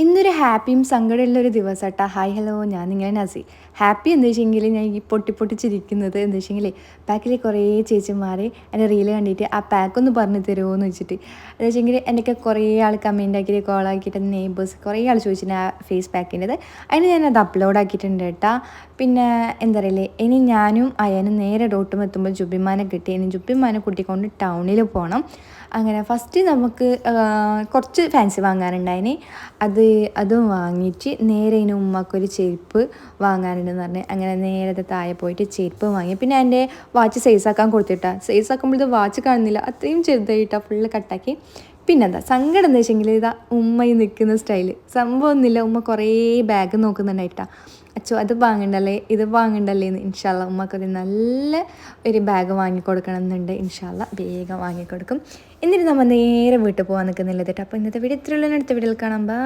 ഇന്നൊരു ഹാപ്പിയും സങ്കടമുള്ളൊരു ദിവസം കേട്ടോ. ഹായ് ഹലോ, ഞാൻ നിങ്ങളെ നസി. ഹാപ്പി എന്താ വെച്ചെങ്കിൽ ഞാൻ ഈ പൊട്ടിച്ചിരിക്കുന്നത് എന്താ വെച്ചെങ്കിൽ പാക്കിൽ കുറേ ചേച്ചിമാർ എൻ്റെ റീല് കണ്ടിട്ട് ആ പാക്കൊന്ന് പറഞ്ഞു തരുമോ എന്ന് വെച്ചിട്ട്. എന്താ വെച്ചെങ്കിൽ എനിക്ക് കുറേ ആൾ കമൻ്റ് ആക്കിയിട്ട് കോളാക്കിയിട്ട് നെയ്ബേഴ്സ് കുറേ ആൾ ചോദിച്ചിട്ടുണ്ട് ആ ഫേസ് പാക്കിൻ്റെത്. അതിന് ഞാനത് അപ്ലോഡ് ആക്കിയിട്ടുണ്ട് കേട്ടോ. പിന്നെ എന്താ പറയില്ലേ, ഇനി ഞാനും അയാനും നേരെ ഡോട്ടും എത്തുമ്പോൾ ജുബിമാനെ കിട്ടി. ഇനി ജുബിമാനെ കൂട്ടിക്കൊണ്ട് ടൗണിൽ പോകണം. അങ്ങനെ ഫസ്റ്റ് നമുക്ക് കുറച്ച് ഫാൻസി വാങ്ങാനുണ്ടായിന്. അതും വാങ്ങിയിട്ട് നേരെ ഇനി ഉമ്മക്കൊരു ചെരുപ്പ് വാങ്ങാനുണ്ടെന്ന് പറഞ്ഞ് അങ്ങനെ നേരത്തെ താഴെ പോയിട്ട് ചെരുപ്പ് വാങ്ങി. പിന്നെ എൻ്റെ വാച്ച് സൈസാക്കാൻ കൊടുത്തിട്ടാണ്. സൈസാക്കുമ്പോൾ ഇത് വാച്ച് കാണുന്നില്ല, അത്രയും ചെറുതായിട്ടാണ്, ഫുള്ള് കട്ടാക്കി. പിന്നെന്താ സങ്കടം എന്താ വെച്ചെങ്കിൽ ഇതാ ഉമ്മ ഈ നിൽക്കുന്ന സ്റ്റൈല് സംഭവമൊന്നുമില്ല. ഉമ്മ കുറേ ബാഗ് നോക്കുന്നുണ്ടായിട്ടാണ്. അച്ചോ അത് വാങ്ങണ്ടല്ലേ ഇത് വാങ്ങണ്ടല്ലേ എന്ന്. ഇൻഷാല്ല ഉമ്മക്കൊരു നല്ല ഒരു ബാഗ് വാങ്ങിക്കൊടുക്കണം എന്നുണ്ട്. ഇൻഷാല്ല വേഗം വാങ്ങിക്കൊടുക്കും. എന്നിട്ട് നമ്മൾ നേരെ വീട്ടിൽ പോകാൻ നിൽക്കുന്നില്ല കേട്ടോ. അപ്പോൾ ഇന്നത്തെ വീഡിയോ ഇത്രയുള്ളൂ. അടുത്ത വീഡിയോയിൽ കാണാം. ബൈ.